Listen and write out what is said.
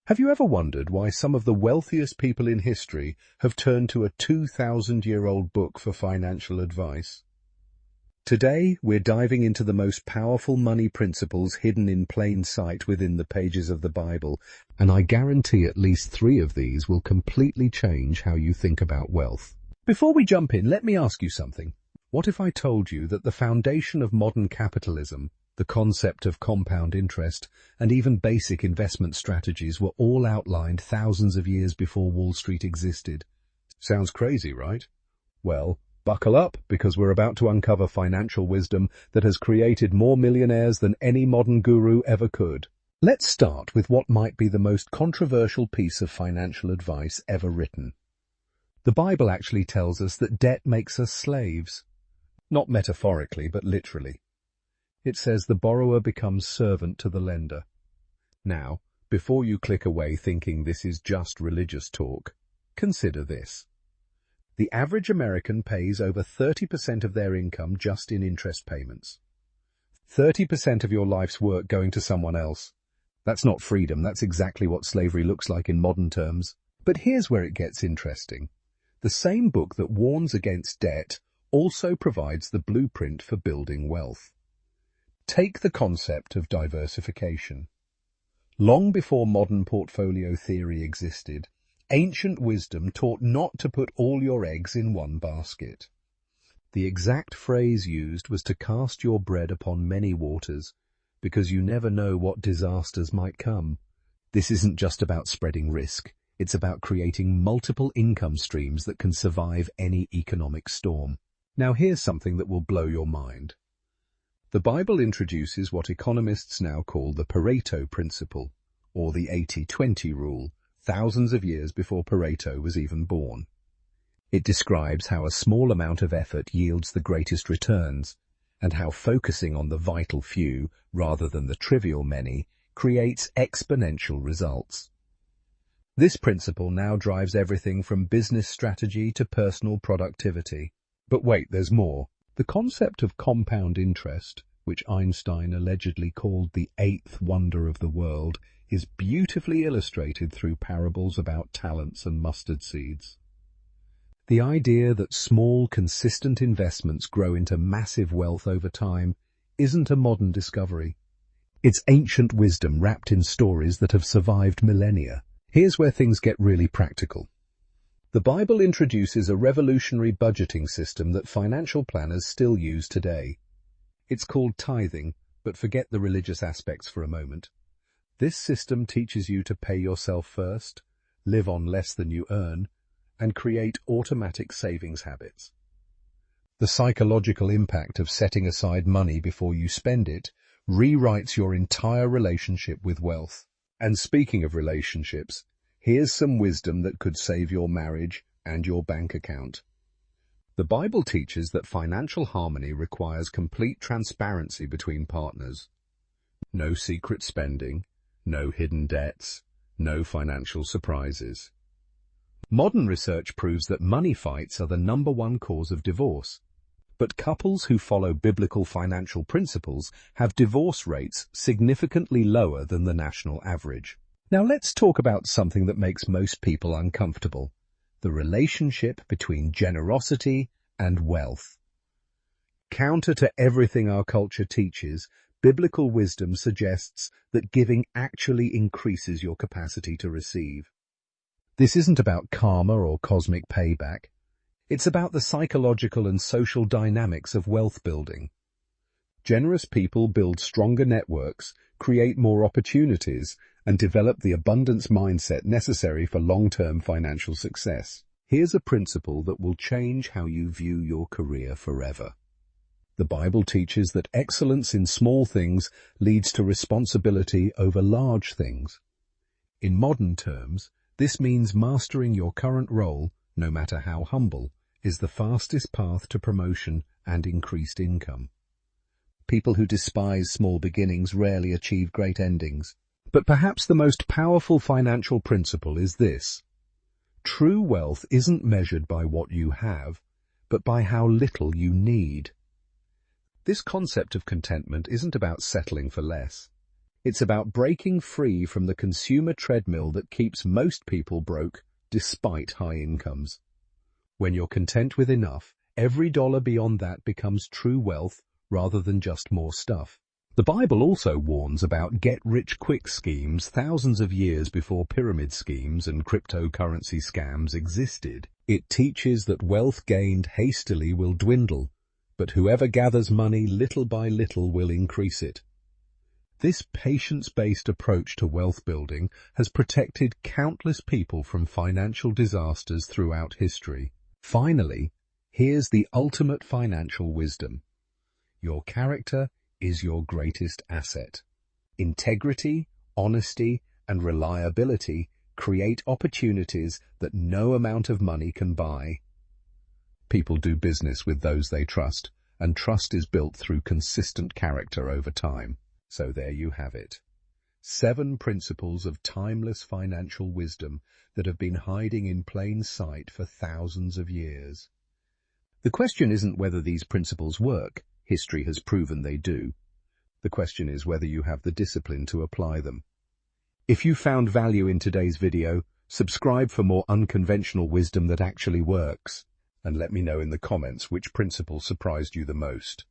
Have you ever wondered why some of the wealthiest people in history have turned to a 2,000-year-old book for financial advice? Today, we're diving into the most powerful money principles hidden in plain sight within the pages of the Bible, and I guarantee at least 3 of these will completely change how you think about wealth. Before we jump in, let me ask you something. What if I told you that the foundation of modern capitalism, the concept of compound interest, and even basic investment strategies were all outlined thousands of years before Wall Street existed? Sounds crazy, right? Well, buckle up, because we're about to uncover financial wisdom that has created more millionaires than any modern guru ever could. Let's start with what might be the most controversial piece of financial advice ever written. The Bible actually tells us that debt makes us slaves. Not metaphorically, but literally. It says the borrower becomes servant to the lender. Now, before you click away thinking this is just religious talk, consider this. The average American pays over 30% of their income just in interest payments. 30% of your life's work going to someone else. That's not freedom, that's exactly what slavery looks like in modern terms. But here's where it gets interesting. The same book that warns against debt also provides the blueprint for building wealth. Take the concept of diversification. Long before modern portfolio theory existed, ancient wisdom taught not to put all your eggs in one basket. The exact phrase used was to cast your bread upon many waters, because you never know what disasters might come. This isn't just about spreading risk, it's about creating multiple income streams that can survive any economic storm. Now here's something that will blow your mind. The Bible introduces what economists now call the Pareto principle, or the 80-20 rule, thousands of years before Pareto was even born. It describes how a small amount of effort yields the greatest returns, and how focusing on the vital few, rather than the trivial many, creates exponential results. This principle now drives everything from business strategy to personal productivity. But wait, there's more. The concept of compound interest, which Einstein allegedly called the 8th wonder of the world, is beautifully illustrated through parables about talents and mustard seeds. The idea that small, consistent investments grow into massive wealth over time isn't a modern discovery. It's ancient wisdom wrapped in stories that have survived millennia. Here's where things get really practical. The Bible introduces a revolutionary budgeting system that financial planners still use today. It's called tithing, but forget the religious aspects for a moment. This system teaches you to pay yourself first, live on less than you earn, and create automatic savings habits. The psychological impact of setting aside money before you spend it rewrites your entire relationship with wealth. And speaking of relationships, here's some wisdom that could save your marriage and your bank account. The Bible teaches that financial harmony requires complete transparency between partners. No secret spending, no hidden debts, no financial surprises. Modern research proves that money fights are the #1 cause of divorce. But couples who follow biblical financial principles have divorce rates significantly lower than the national average. Now let's talk about something that makes most people uncomfortable: the relationship between generosity and wealth. Counter to everything our culture teaches, biblical wisdom suggests that giving actually increases your capacity to receive. This isn't about karma or cosmic payback. It's about the psychological and social dynamics of wealth building. Generous people build stronger networks, create more opportunities, and develop the abundance mindset necessary for long-term financial success. Here's a principle that will change how you view your career forever. The Bible teaches that excellence in small things leads to responsibility over large things. In modern terms, this means mastering your current role, no matter how humble, is the fastest path to promotion and increased income. People who despise small beginnings rarely achieve great endings. But perhaps the most powerful financial principle is this: true wealth isn't measured by what you have, but by how little you need. This concept of contentment isn't about settling for less. It's about breaking free from the consumer treadmill that keeps most people broke despite high incomes. When you're content with enough, every dollar beyond that becomes true wealth rather than just more stuff. The Bible also warns about get-rich-quick schemes thousands of years before pyramid schemes and cryptocurrency scams existed. It teaches that wealth gained hastily will dwindle, but whoever gathers money little by little will increase it. This patience-based approach to wealth building has protected countless people from financial disasters throughout history. Finally, here's the ultimate financial wisdom. Your character is your greatest asset. Integrity, honesty, and reliability create opportunities that no amount of money can buy. People do business with those they trust, and trust is built through consistent character over time. So there you have it. 7 principles of timeless financial wisdom that have been hiding in plain sight for thousands of years. The question isn't whether these principles work. History has proven they do. The question is whether you have the discipline to apply them. If you found value in today's video, subscribe for more unconventional wisdom that actually works. And let me know in the comments which principle surprised you the most.